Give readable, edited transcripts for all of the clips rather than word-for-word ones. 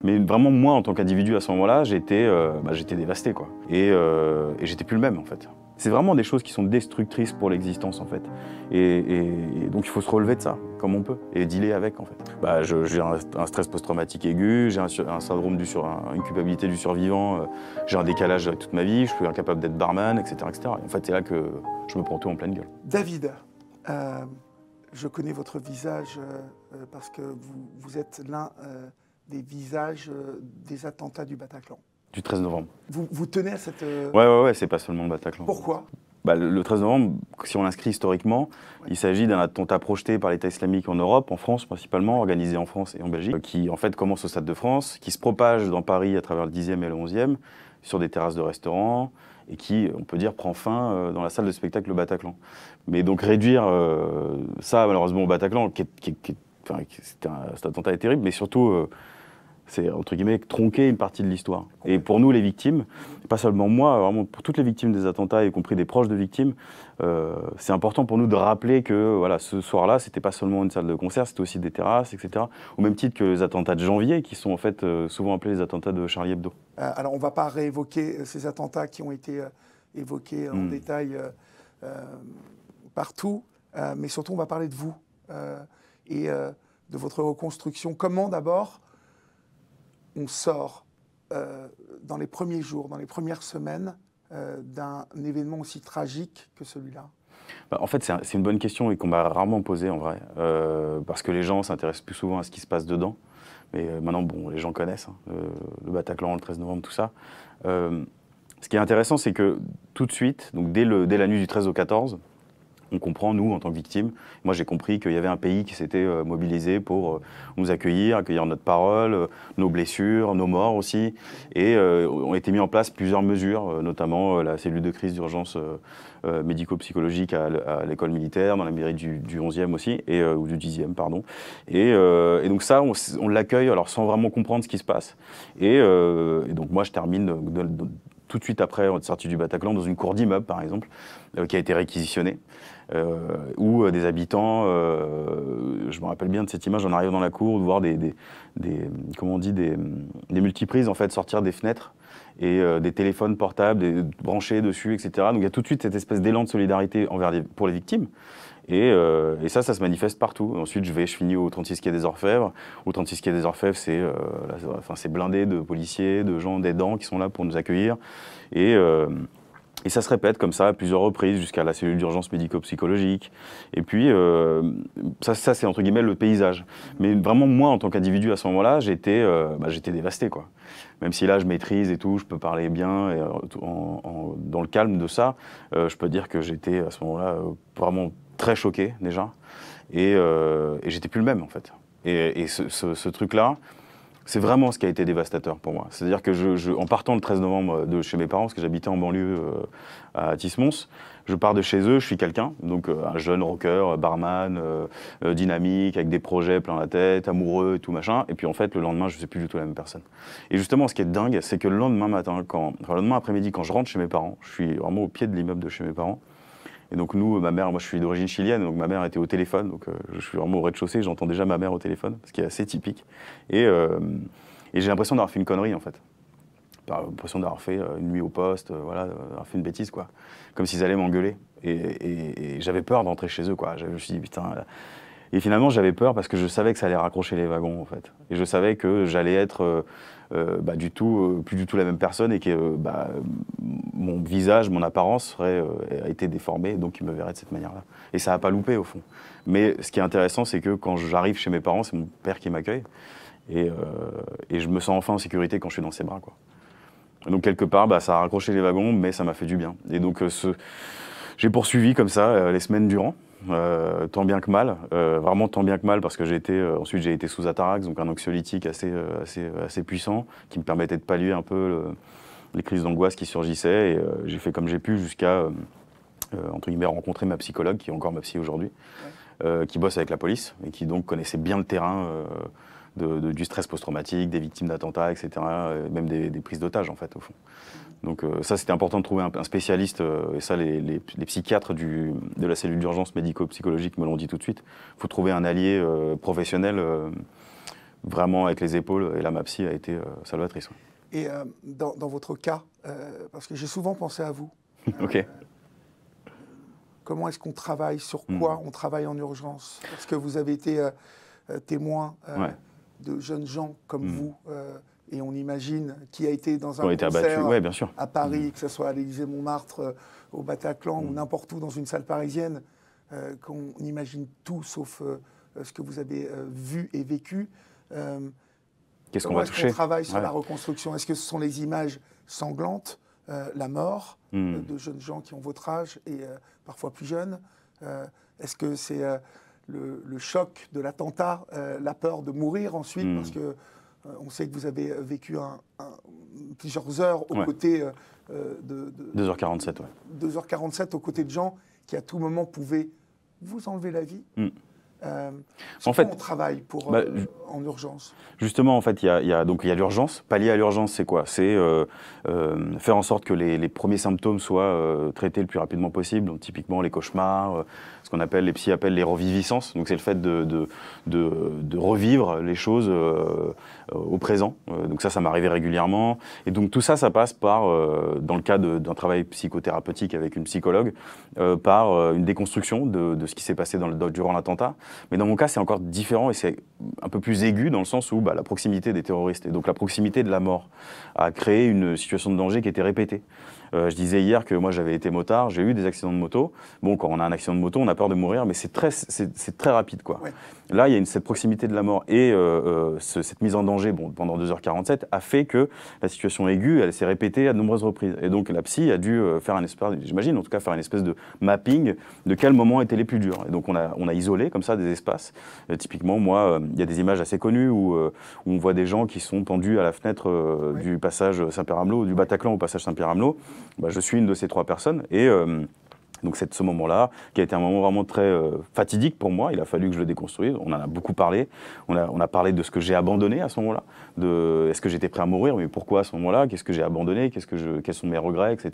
Mais vraiment, moi, en tant qu'individu, à ce moment-là, j'étais dévasté, quoi. Et j'étais plus le même, en fait. C'est vraiment des choses qui sont destructrices pour l'existence, en fait. Et donc, il faut se relever de ça, comme on peut, et dealer avec, en fait. J'ai un stress post-traumatique aigu, j'ai un syndrome une culpabilité du survivant, j'ai un décalage toute ma vie, je suis incapable d'être barman, etc., etc. Et en fait, c'est là que je me prends tout en pleine gueule. David, je connais votre visage parce que vous êtes l'un des visages des attentats du Bataclan. Du 13 novembre. Vous tenez à cette... Ouais, c'est pas seulement le Bataclan. Pourquoi? Le 13 novembre, si on l'inscrit historiquement, il s'agit d'un attentat projeté par l'État islamique en Europe, en France principalement, organisé en France et en Belgique, qui en fait commence au Stade de France, qui se propage dans Paris à travers le 10e et le 11e, sur des terrasses de restaurants, et qui, on peut dire, prend fin dans la salle de spectacle Le Bataclan. Mais donc réduire ça, malheureusement, au Bataclan, cet attentat est terrible, mais surtout... c'est, entre guillemets, tronquer une partie de l'histoire. Et pour nous, les victimes, pas seulement moi, vraiment pour toutes les victimes des attentats, y compris des proches de victimes, c'est important pour nous de rappeler que voilà, ce soir-là, c'était pas seulement une salle de concert, c'était aussi des terrasses, etc. Au même titre que les attentats de janvier, qui sont en fait souvent appelés les attentats de Charlie Hebdo. Alors, on ne va pas réévoquer ces attentats qui ont été évoqués en détail partout, mais surtout, on va parler de vous et de votre reconstruction. Comment, d'abord, on sort dans les premiers jours, dans les premières semaines d'un événement aussi tragique que celui-là? En fait, c'est une bonne question et qu'on m'a rarement posée en vrai, parce que les gens s'intéressent plus souvent à ce qui se passe dedans. Mais maintenant, bon, les gens connaissent le Bataclan, le 13 novembre, tout ça. Ce qui est intéressant, c'est que tout de suite, donc dès la nuit du 13 au 14, on comprend, nous, en tant que victimes, moi j'ai compris qu'il y avait un pays qui s'était mobilisé pour nous accueillir notre parole, nos blessures, nos morts aussi. Et ont été mis en place plusieurs mesures, notamment la cellule de crise d'urgence médico-psychologique à l'école militaire, dans la mairie du 11e aussi, ou du 10e, pardon. Et donc ça, on l'accueille alors sans vraiment comprendre ce qui se passe. Et donc moi je termine tout de suite après être sorti du Bataclan dans une cour d'immeuble, par exemple, qui a été réquisitionnée. Où des habitants, je me rappelle bien de cette image, en arrivant dans la cour, de voir des multiprises en fait sortir des fenêtres et des téléphones portables branchés dessus, etc. Donc il y a tout de suite cette espèce d'élan de solidarité pour les victimes. Et ça se manifeste partout. Ensuite, je finis au 36 quai des Orfèvres. Au 36 quai des Orfèvres, c'est blindé de policiers, de gens, d'aidants qui sont là pour nous accueillir. Et ça se répète comme ça à plusieurs reprises jusqu'à la cellule d'urgence médico-psychologique. Et puis, ça c'est entre guillemets le paysage. Mais vraiment, moi, en tant qu'individu à ce moment-là, j'étais dévasté, quoi. Même si là, je maîtrise et tout, je peux parler bien et, dans le calme de ça, je peux dire que j'étais à ce moment-là vraiment très choqué déjà. Et j'étais plus le même, en fait. Et ce truc-là, c'est vraiment ce qui a été dévastateur pour moi. C'est-à-dire que en partant le 13 novembre de chez mes parents, parce que j'habitais en banlieue à Tismons, je pars de chez eux, je suis quelqu'un, donc un jeune rocker, barman, dynamique, avec des projets plein la tête, amoureux et tout machin. Et puis en fait, le lendemain, je ne suis plus du tout la même personne. Et justement, ce qui est dingue, c'est que le lendemain matin, le lendemain après-midi, quand je rentre chez mes parents, je suis vraiment au pied de l'immeuble de chez mes parents. Et donc nous, ma mère, moi je suis d'origine chilienne, donc ma mère était au téléphone, donc je suis vraiment au rez-de-chaussée, j'entends déjà ma mère au téléphone, ce qui est assez typique. Et j'ai l'impression d'avoir fait une connerie en fait. J'ai l'impression d'avoir fait une nuit au poste, voilà, d'avoir fait une bêtise quoi. Comme s'ils allaient m'engueuler. Et j'avais peur d'entrer chez eux quoi. Je me suis dit putain. Et finalement j'avais peur parce que je savais que ça allait raccrocher les wagons en fait. Et je savais que j'allais être plus du tout la même personne et que mon visage, mon apparence a été déformé, donc ils me verraient de cette manière-là. Et ça n'a pas loupé au fond. Mais ce qui est intéressant, c'est que quand j'arrive chez mes parents, c'est mon père qui m'accueille. Et je me sens enfin en sécurité quand je suis dans ses bras, quoi. Donc quelque part, ça a raccroché les wagons, mais ça m'a fait du bien. Et donc j'ai poursuivi comme ça les semaines durant, tant bien que mal, vraiment tant bien que mal, parce que ensuite j'ai été sous Atarax, donc un anxiolytique assez puissant, qui me permettait de pallier un peu les crises d'angoisse qui surgissaient. Et j'ai fait comme j'ai pu jusqu'à, entre guillemets, rencontrer ma psychologue, qui est encore ma psy aujourd'hui, qui bosse avec la police, et qui donc connaissait bien le terrain du stress post-traumatique, des victimes d'attentats, etc., même des prises d'otages, en fait, au fond. Donc ça, c'était important de trouver un spécialiste, et ça, les psychiatres de la cellule d'urgence médico-psychologique me l'ont dit tout de suite. Il faut trouver un allié professionnel vraiment avec les épaules. Et là, ma psy a été salvatrice. Ouais. Et dans votre cas, parce que j'ai souvent pensé à vous, Ok. comment est-ce qu'on travaille, sur quoi on travaille en urgence? Parce que vous avez été témoin de jeunes gens comme vous, et on imagine qui a été dans un concert ouais, bien sûr. à Paris, que ce soit à l'Élysée-Montmartre, au Bataclan ou n'importe où dans une salle parisienne, qu'on imagine tout sauf ce que vous avez vu et vécu. Qu'est-ce qu'on va toucher? On travaille sur la reconstruction. Est-ce que ce sont les images sanglantes, la mort de jeunes gens qui ont votre âge et parfois plus jeunes? Est-ce que c'est le choc de l'attentat, la peur de mourir ensuite, parce que on sait que vous avez vécu plusieurs heures aux côtés de 2h47, ouais. 2h47 aux côtés de gens qui à tout moment pouvaient vous enlever la vie. En fait, on travaille pour, en urgence. Justement, en fait, il y a l'urgence. Pallier à l'urgence, c'est quoi? C'est faire en sorte que les premiers symptômes soient traités le plus rapidement possible. Donc, typiquement, les cauchemars, ce qu'on appelle, les psys appellent les reviviscences. Donc, c'est le fait de revivre les choses au présent. Donc, ça m'arrivait régulièrement. Et donc, tout ça passe par, dans le cas d'un travail psychothérapeutique avec une psychologue, par une déconstruction de ce qui s'est passé durant l'attentat. Mais dans mon cas, c'est encore différent et c'est un peu plus aigu dans le sens où la proximité des terroristes et donc la proximité de la mort a créé une situation de danger qui était répétée. Je disais hier que moi j'avais été motard, j'ai eu des accidents de moto. Bon, quand on a un accident de moto, on a peur de mourir, mais c'est très rapide, quoi. Ouais. Là, il y a cette proximité de la mort et cette mise en danger pendant 2h47 a fait que la situation aiguë, elle s'est répétée à de nombreuses reprises. Et donc la psy a dû faire j'imagine en tout cas, faire une espèce de mapping de quels moments étaient les plus durs. Et donc on a isolé comme ça des espaces. Typiquement, moi, il y a des images assez connues où on voit des gens qui sont pendus à la fenêtre du passage Saint-Pierre-Amelot, du Bataclan au passage Saint-Pierre-Amelot. Je suis une de ces 3 personnes et donc c'est ce moment-là qui a été un moment vraiment très fatidique pour moi. Il a fallu que je le déconstruise. On en a beaucoup parlé. On a parlé de ce que j'ai abandonné à ce moment-là. Est-ce que j'étais prêt à mourir? Mais pourquoi à ce moment-là? Qu'est-ce que j'ai abandonné? Quels sont mes regrets, etc.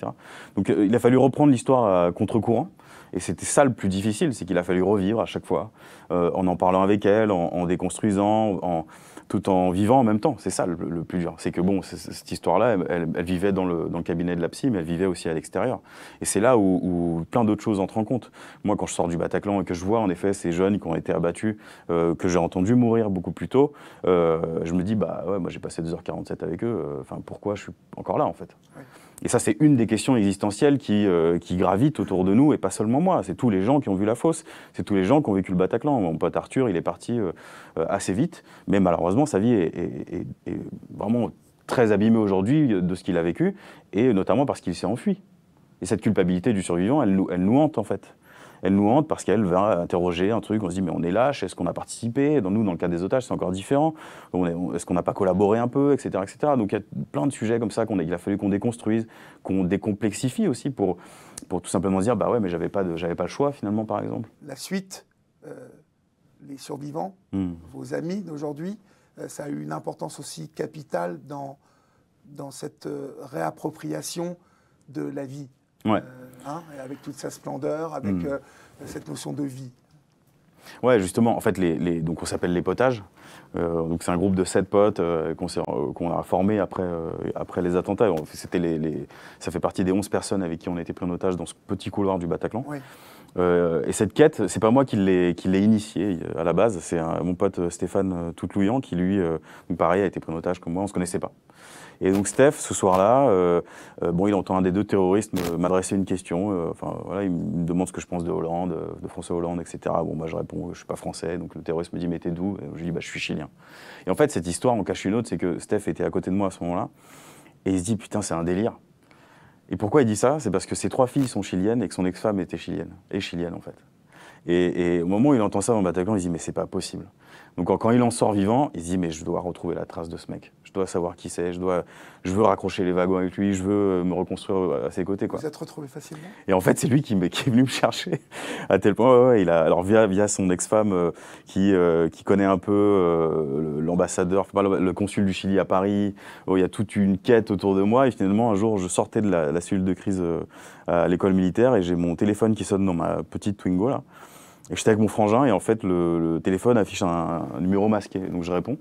Donc il a fallu reprendre l'histoire à contre-courant. Et c'était ça le plus difficile, c'est qu'il a fallu revivre à chaque fois, en parlant avec elle, en déconstruisant, tout en vivant en même temps. C'est ça le plus dur. C'est que cette histoire-là, elle vivait dans le cabinet de la psy, mais elle vivait aussi à l'extérieur. Et c'est là où plein d'autres choses entrent en compte. Moi, quand je sors du Bataclan et que je vois en effet ces jeunes qui ont été abattus, que j'ai entendu mourir beaucoup plus tôt, je me dis, moi j'ai passé 2h47 avec eux, pourquoi je suis encore là en fait? Ouais. Et ça, c'est une des questions existentielles qui gravitent autour de nous, et pas seulement moi. C'est tous les gens qui ont vu la fosse, c'est tous les gens qui ont vécu le Bataclan. Mon pote Arthur, il est parti assez vite, mais malheureusement, sa vie est vraiment très abîmée aujourd'hui de ce qu'il a vécu, et notamment parce qu'il s'est enfui. Et cette culpabilité du survivant, elle nous hante en fait. Elle nous hante parce qu'elle va interroger un truc, on se dit mais on est lâche, est-ce qu'on a participé? Dans le cas des otages, c'est encore différent. Est-ce qu'on n'a pas collaboré un peu, etc., etc. Donc il y a plein de sujets comme ça qu'il a fallu qu'on déconstruise, qu'on décomplexifie aussi pour tout simplement se dire ouais mais j'avais pas le choix finalement par exemple. La suite, les survivants, vos amis d'aujourd'hui, ça a eu une importance aussi capitale dans cette réappropriation de la vie. Ouais. Avec toute sa splendeur, avec cette notion de vie. Ouais, justement, en fait, donc on s'appelle les potages. Donc c'est un groupe de 7 potes qu'on a formés après les attentats. Ça fait partie des 11 personnes avec qui on a été pris en otage dans ce petit couloir du Bataclan. Oui. Et cette quête, c'est pas moi qui l'ai initiée à la base, c'est mon pote Stéphane Toutlouillan qui lui, pareil, a été pris en otage comme moi, on se connaissait pas. Et donc Steph, ce soir-là, il entend un des 2 terroristes m'adresser une question. Il me demande ce que je pense de Hollande, de François Hollande, etc. Je réponds, je suis pas français. Donc le terroriste me dit, mais t'es d'où? Je lui dis, je suis chilien. Et en fait, cette histoire en cache une autre, c'est que Steph était à côté de moi à ce moment-là, et il se dit, putain, c'est un délire. Et pourquoi il dit ça? C'est parce que ses 3 filles sont chiliennes et que son ex-femme était chilienne en fait. Et au moment où il entend ça dans le Bataclan, il se dit, mais c'est pas possible. Donc quand il en sort vivant, il se dit, mais je dois retrouver la trace de ce mec. Je dois savoir qui c'est, je veux raccrocher les wagons avec lui, je veux me reconstruire à ses côtés, quoi. Vous êtes retrouvé facilement? Et en fait, c'est lui qui est venu me chercher, à tel point, alors via son ex-femme qui connaît un peu l'ambassadeur, le consul du Chili à Paris, il y a toute une quête autour de moi, et finalement, un jour, je sortais de la cellule de crise à l'école militaire, et j'ai mon téléphone qui sonne dans ma petite Twingo, là. Et j'étais avec mon frangin et en fait le téléphone affiche un numéro masqué, donc je réponds.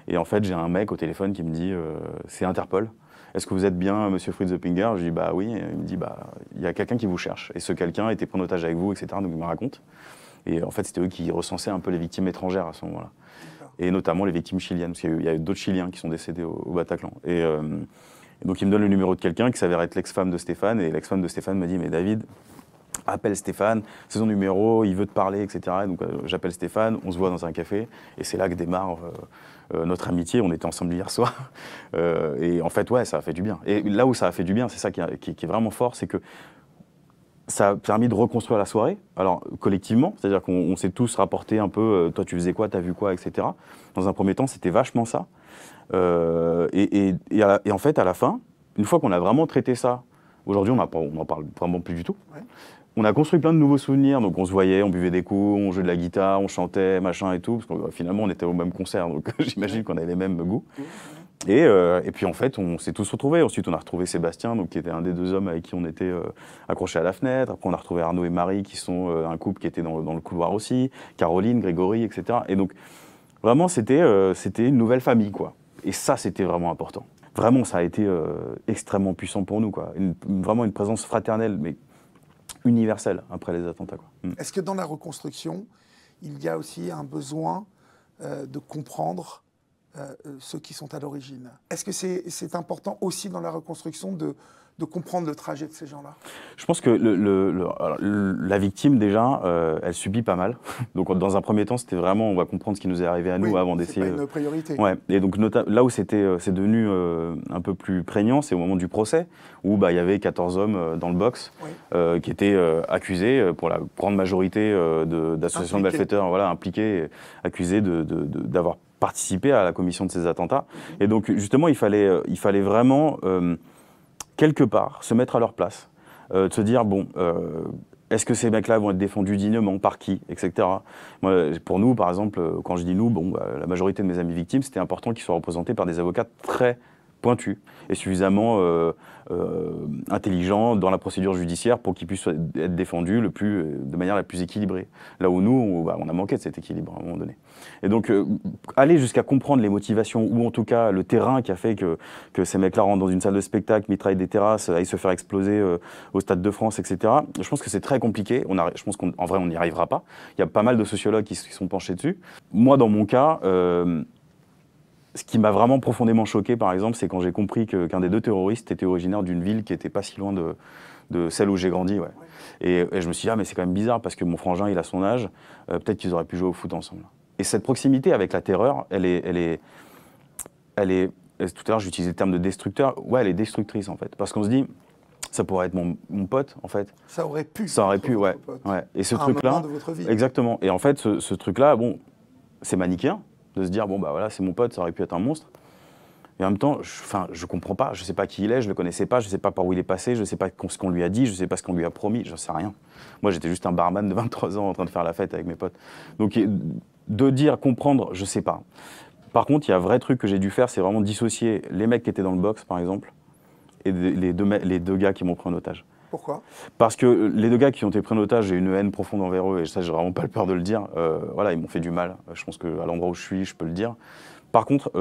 Et en fait j'ai un mec au téléphone qui me dit c'est Interpol. Est-ce que vous êtes bien monsieur Fritz Oettinger? Je lui dis bah oui. Et il me dit bah il y a quelqu'un qui vous cherche. Et ce quelqu'un était pris en otage avec vous, etc. Donc il me raconte. Et en fait c'était eux qui recensaient un peu les victimes étrangères à ce moment-là. Et notamment les victimes chiliennes, parce qu'il y a eu d'autres Chiliens qui sont décédés au Bataclan. Et donc il me donne le numéro de quelqu'un qui s'avère être l'ex-femme de Stéphane. Et l'ex-femme de Stéphane me dit mais David, appelle Stéphane, c'est son numéro, il veut te parler, etc. Et donc j'appelle Stéphane, on se voit dans un café, et c'est là que démarre notre amitié. On était ensemble hier soir, et en fait, ouais, ça a fait du bien. Et là où ça a fait du bien, c'est ça qui est vraiment fort, c'est que ça a permis de reconstruire la soirée, alors collectivement, c'est-à-dire qu'on s'est tous rapporté un peu, toi tu faisais quoi, t'as vu quoi, etc. Dans un premier temps, c'était vachement ça. Et en fait, à la fin, une fois qu'on a vraiment traité ça, aujourd'hui on n'en parle vraiment plus du tout. Ouais. On a construit plein de nouveaux souvenirs, donc on se voyait, on buvait des coups, on jouait de la guitare, on chantait, machin et tout, parce que finalement on était au même concert, donc j'imagine qu'on avait les mêmes goûts. Et puis en fait, on s'est tous retrouvés. Ensuite, on a retrouvé Sébastien, donc, qui était un des deux hommes avec qui on était accrochés à la fenêtre. Après, on a retrouvé Arnaud et Marie, qui sont un couple qui était dans le couloir aussi, Caroline, Grégory, etc. Et donc, vraiment, c'était une nouvelle famille, quoi. Et ça, c'était vraiment important. Vraiment, ça a été extrêmement puissant pour nous, quoi. Vraiment une présence fraternelle, mais universelle après les attentats, quoi. Est-ce que dans la reconstruction, il y a aussi un besoin de comprendre ceux qui sont à l'origine? Est-ce que c'est important aussi dans la reconstruction de comprendre le trajet de ces gens-là? Je pense que la victime, déjà, elle subit pas mal. Donc, dans un premier temps, c'était vraiment, on va comprendre ce qui nous est arrivé à nous avant d'essayer. C'est pas une priorité. Ouais. Et donc, là où c'est devenu un peu plus prégnant, c'est au moment du procès, où il y avait 14 hommes dans le box qui étaient accusés, pour la grande majorité d'associations de malfaiteurs, voilà, impliqués, accusés d'avoir participé à la commission de ces attentats. Et donc, justement, il fallait vraiment quelque part, se mettre à leur place, de se dire, bon, est-ce que ces mecs-là vont être défendus dignement, par qui, etc. Moi, pour nous, par exemple, quand je dis nous, bon, la majorité de mes amis victimes, c'était important qu'ils soient représentés par des avocats très pointus et suffisamment intelligents dans la procédure judiciaire pour qu'ils puissent être défendus de manière la plus équilibrée. Là où nous, on a manqué de cet équilibre à un moment donné. Et donc, aller jusqu'à comprendre les motivations, ou en tout cas le terrain qui a fait que ces mecs-là rentrent dans une salle de spectacle, mitraillent des terrasses, aillent se faire exploser au Stade de France, etc. Je pense que c'est très compliqué. Je pense qu'en vrai, on n'y arrivera pas. Il y a pas mal de sociologues qui sont penchés dessus. Moi, dans mon cas, ce qui m'a vraiment profondément choqué, par exemple, c'est quand j'ai compris qu'un des deux terroristes était originaire d'une ville qui n'était pas si loin de celle où j'ai grandi. Ouais. Et je me suis dit, ah, mais c'est quand même bizarre, parce que mon frangin, il a son âge, peut-être qu'ils auraient pu jouer au foot ensemble. Et cette proximité avec la terreur, elle est tout à l'heure, j'utilisais le terme de destructeur. Ouais, elle est destructrice, en fait. Parce qu'on se dit, ça pourrait être mon pote, en fait. Ça aurait pu. Ça aurait pu, ouais. Et ce truc-là. Un moment de votre vie. Exactement. Et en fait, ce truc-là, bon, c'est manichéen, de se dire, bon, bah voilà, c'est mon pote, ça aurait pu être un monstre. Et en même temps, je comprends pas, je sais pas qui il est, je le connaissais pas, je sais pas par où il est passé, je sais pas ce qu'on lui a dit, je sais pas ce qu'on lui a promis, je sais rien. Moi, j'étais juste un barman de 23 ans en train de faire la fête avec mes potes. Donc, de dire, comprendre, je sais pas. Par contre, il y a un vrai truc que j'ai dû faire, c'est vraiment dissocier les mecs qui étaient dans le box, par exemple, et les deux gars qui m'ont pris en otage. Pourquoi? Parce que les deux gars qui ont été pris en otage, j'ai une haine profonde envers eux, et ça, j'ai vraiment pas peur de le dire. Voilà, ils m'ont fait du mal. Je pense qu'à l'endroit où je suis, je peux le dire. Par contre,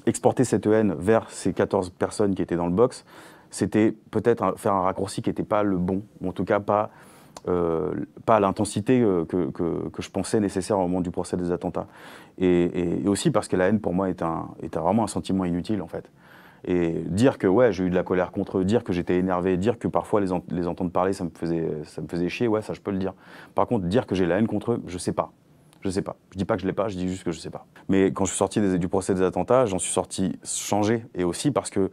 exporter cette haine vers ces 14 personnes qui étaient dans le box, c'était peut-être faire un raccourci qui n'était pas le bon, ou en tout cas pas à l'intensité que je pensais nécessaire au moment du procès des attentats. Et aussi parce que la haine, pour moi, était vraiment un sentiment inutile, en fait. Et dire que ouais, j'ai eu de la colère contre eux, dire que j'étais énervé, dire que parfois les entendre parler, ça me faisait chier, ouais, ça je peux le dire. Par contre, dire que j'ai la haine contre eux, je sais pas. Je sais pas. Je dis pas que je l'ai pas, je dis juste que je sais pas. Mais quand je suis sorti du procès des attentats, j'en suis sorti changé, et aussi parce que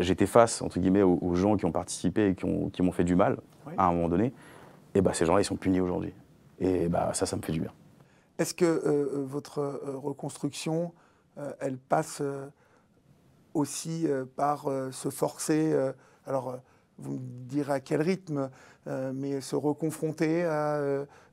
j'étais face, entre guillemets, aux gens qui ont participé et qui m'ont fait du mal, à un moment donné. Et ces gens-là, ils sont punis aujourd'hui. Et ça me fait du bien. Est-ce que votre reconstruction, elle passe aussi par se forcer alors, vous me direz à quel rythme, mais se reconfronter à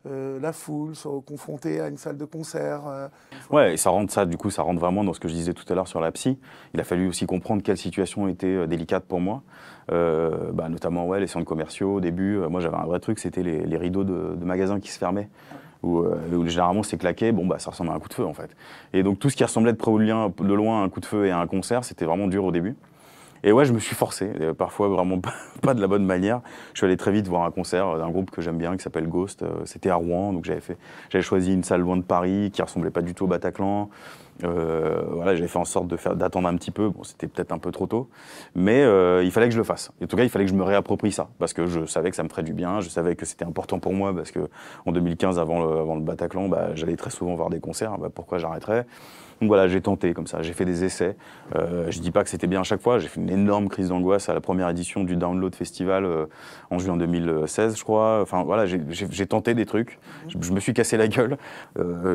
la foule, se reconfronter à une salle de concert. Ouais, et ça rentre vraiment dans ce que je disais tout à l'heure sur la psy. Il a fallu aussi comprendre quelle situation était délicate pour moi, notamment les centres commerciaux au début. Moi, j'avais un vrai truc, c'était les rideaux de magasins qui se fermaient. Où généralement c'est claqué, ça ressemble à un coup de feu en fait. Et donc tout ce qui ressemblait de près ou de loin à un coup de feu et à un concert, c'était vraiment dur au début. Et ouais, je me suis forcé, parfois vraiment pas de la bonne manière. Je suis allé très vite voir un concert d'un groupe que j'aime bien qui s'appelle Ghost. C'était à Rouen, donc j'avais choisi une salle loin de Paris qui ressemblait pas du tout au Bataclan. J'avais fait en sorte d'attendre un petit peu. Bon, c'était peut-être un peu trop tôt, mais il fallait que je le fasse. En tout cas, il fallait que je me réapproprie ça, parce que je savais que ça me ferait du bien. Je savais que c'était important pour moi, parce que en 2015, avant le Bataclan, j'allais très souvent voir des concerts. Pourquoi j'arrêterais? Donc voilà, j'ai tenté comme ça, j'ai fait des essais. Je dis pas que c'était bien à chaque fois. J'ai fait une énorme crise d'angoisse à la première édition du Download Festival en juin 2016, je crois. Enfin voilà, j'ai tenté des trucs. Je me suis cassé la gueule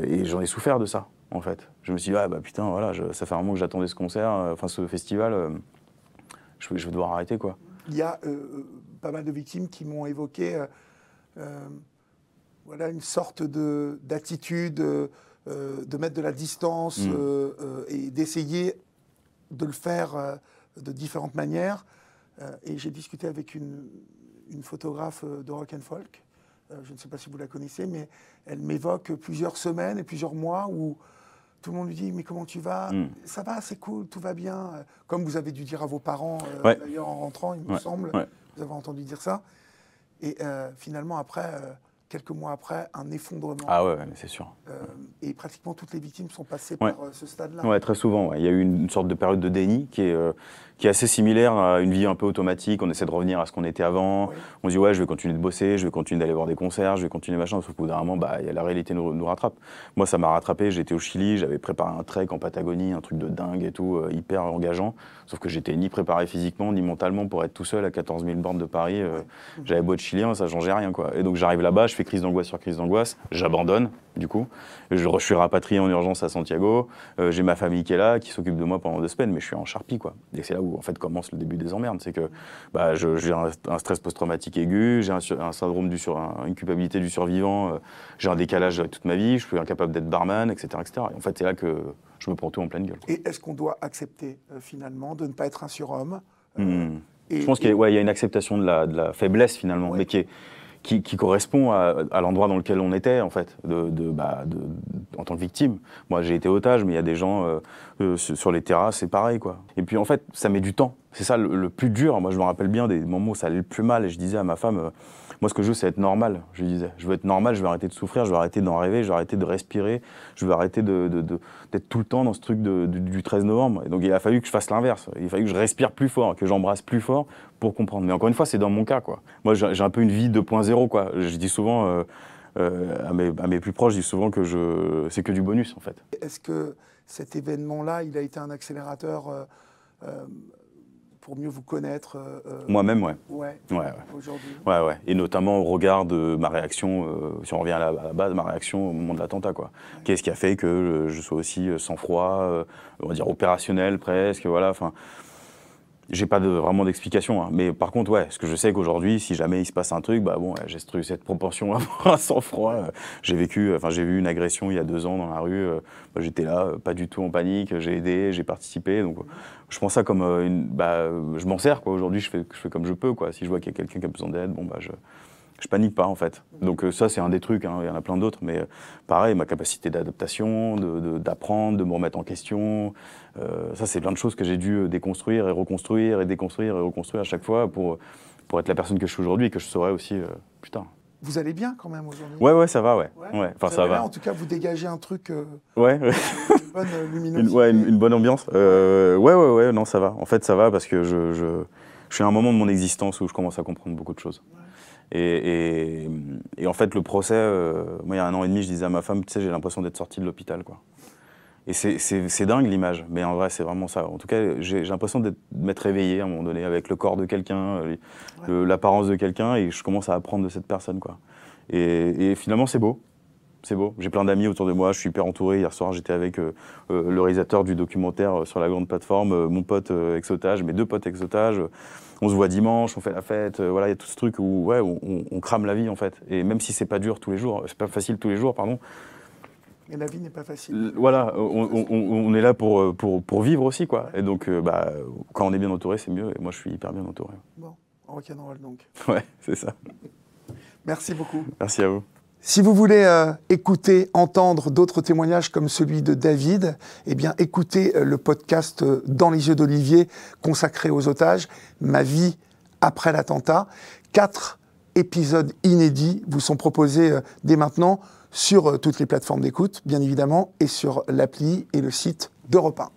et j'en ai souffert de ça, en fait. Je me suis dit, putain, voilà, ça fait un moment que j'attendais ce concert, ce festival. Je vais devoir arrêter, quoi. Il y a pas mal de victimes qui m'ont évoqué une sorte d'attitude. De mettre de la distance et d'essayer de le faire de différentes manières. Et j'ai discuté avec une photographe de rock and folk, je ne sais pas si vous la connaissez, mais elle m'évoque plusieurs semaines et plusieurs mois où tout le monde lui dit « mais comment tu vas ?»« Ça va, c'est cool, tout va bien », comme vous avez dû dire à vos parents d'ailleurs en rentrant, il me semble, vous avez entendu dire ça. Et finalement après... quelques mois après, un effondrement. Ah ouais, mais c'est sûr. Et pratiquement toutes les victimes sont passées par ce stade-là. Ouais, très souvent. Ouais. Il y a eu une sorte de période de déni qui est assez similaire à une vie un peu automatique. On essaie de revenir à ce qu'on était avant. Oui. On se dit, je vais continuer de bosser, je vais continuer d'aller voir des concerts, je vais continuer machin. Sauf qu'au bout d'un moment, la réalité nous rattrape. Moi, ça m'a rattrapé. J'étais au Chili, j'avais préparé un trek en Patagonie, un truc de dingue et tout, hyper engageant. Sauf que j'étais ni préparé physiquement, ni mentalement pour être tout seul à 14 000 bornes de Paris. J'avais beau être chilien, ça changeait rien, quoi. Et donc j'arrive là-bas, je fais crise d'angoisse sur crise d'angoisse, j'abandonne, du coup. Je suis rapatrié en urgence à Santiago, j'ai ma famille qui est là, qui s'occupe de moi pendant 2 semaines, mais je suis en charpie, quoi. Et c'est là où, en fait, commence le début des emmerdes. C'est que j'ai un stress post-traumatique aigu, j'ai un syndrome une culpabilité du survivant, j'ai un décalage avec toute ma vie, je suis incapable d'être barman, etc., etc. Et en fait, c'est là que je me prends tout en pleine gueule, quoi. Et est-ce qu'on doit accepter, finalement, de ne pas être un surhomme Je pense qu'il y a une acceptation de la faiblesse, finalement, mais qui correspond à l'endroit dans lequel on était, en fait, en tant que victime. Moi, j'ai été otage, mais il y a des gens sur les terrasses, c'est pareil, quoi. Et puis, en fait, ça met du temps. C'est ça le plus dur. Moi, je me rappelle bien des moments où ça allait le plus mal, et je disais à ma femme, moi, ce que je veux, c'est être normal, je lui disais. Je veux être normal, je veux arrêter de souffrir, je veux arrêter d'en rêver, je veux arrêter de respirer, je veux arrêter d'être tout le temps dans ce truc du 13 novembre. Et donc, il a fallu que je fasse l'inverse. Il a fallu que je respire plus fort, que j'embrasse plus fort pour comprendre. Mais encore une fois, c'est dans mon cas, quoi. Moi, j'ai un peu une vie 2.0, quoi. Je dis souvent à mes plus proches, je dis souvent que c'est que du bonus, en fait. Est-ce que cet événement-là, il a été un accélérateur pour mieux vous connaître Moi-même, ouais. Aujourd'hui. Ouais. Et notamment au regard de ma réaction, si on revient à la base, ma réaction au moment de l'attentat, quoi. Ouais. Qu'est-ce qui a fait que je sois aussi sans-froid, on va dire opérationnel presque, voilà. Enfin, j'ai pas vraiment d'explication, hein. Mais par contre, ce que je sais qu'aujourd'hui, si jamais il se passe un truc, j'ai cette proportion à avoir un sang-froid. J'ai vu une agression il y a 2 ans dans la rue. J'étais là, pas du tout en panique. J'ai aidé, j'ai participé. Donc, je prends ça comme je m'en sers, quoi. Aujourd'hui, je fais comme je peux, quoi. Si je vois qu'il y a quelqu'un qui a besoin d'aide, je panique pas, en fait. Donc ça, c'est un des trucs, hein. Il y en a plein d'autres, mais pareil, ma capacité d'adaptation, d'apprendre, de me remettre en question, ça, c'est plein de choses que j'ai dû déconstruire et reconstruire et déconstruire et reconstruire à chaque fois pour être la personne que je suis aujourd'hui et que je serai aussi plus tard. Vous allez bien quand même aujourd'hui? Ouais, ça va, ouais. Enfin, ça va. En tout cas, vous dégagez un truc... une bonne luminosité. Une bonne ambiance. Non, ça va. En fait, ça va parce que je suis à un moment de mon existence où je commence à comprendre beaucoup de choses. Ouais. Et en fait, le procès, moi, il y a 1 an et demi, je disais à ma femme, tu sais, j'ai l'impression d'être sorti de l'hôpital, quoi. Et c'est dingue l'image, mais en vrai, c'est vraiment ça. En tout cas, j'ai l'impression de m'être réveillé à un moment donné avec le corps de quelqu'un, l'apparence de quelqu'un, et je commence à apprendre de cette personne, quoi. Et finalement, c'est beau. c'est beau. J'ai plein d'amis autour de moi, je suis hyper entouré. Hier soir, j'étais avec le réalisateur du documentaire sur la grande plateforme, mon pote ex-otage, mes 2 potes ex-otages. On se voit dimanche, on fait la fête. Voilà, il y a tout ce truc où ouais, on crame la vie en fait. Et même si c'est pas dur tous les jours, c'est pas facile tous les jours, pardon. Et la vie n'est pas facile. Voilà, on est là pour vivre aussi, quoi. Et donc, quand on est bien entouré, c'est mieux. Et moi, je suis hyper bien entouré. Bon, rock'n'roll donc. Ouais, c'est ça. Merci beaucoup. Merci à vous. Si vous voulez écouter, entendre d'autres témoignages comme celui de David, eh bien écoutez le podcast Dans les yeux d'Olivier consacré aux otages, Ma vie après l'attentat. 4 épisodes inédits vous sont proposés dès maintenant sur toutes les plateformes d'écoute, bien évidemment, et sur l'appli et le site d'Europe 1.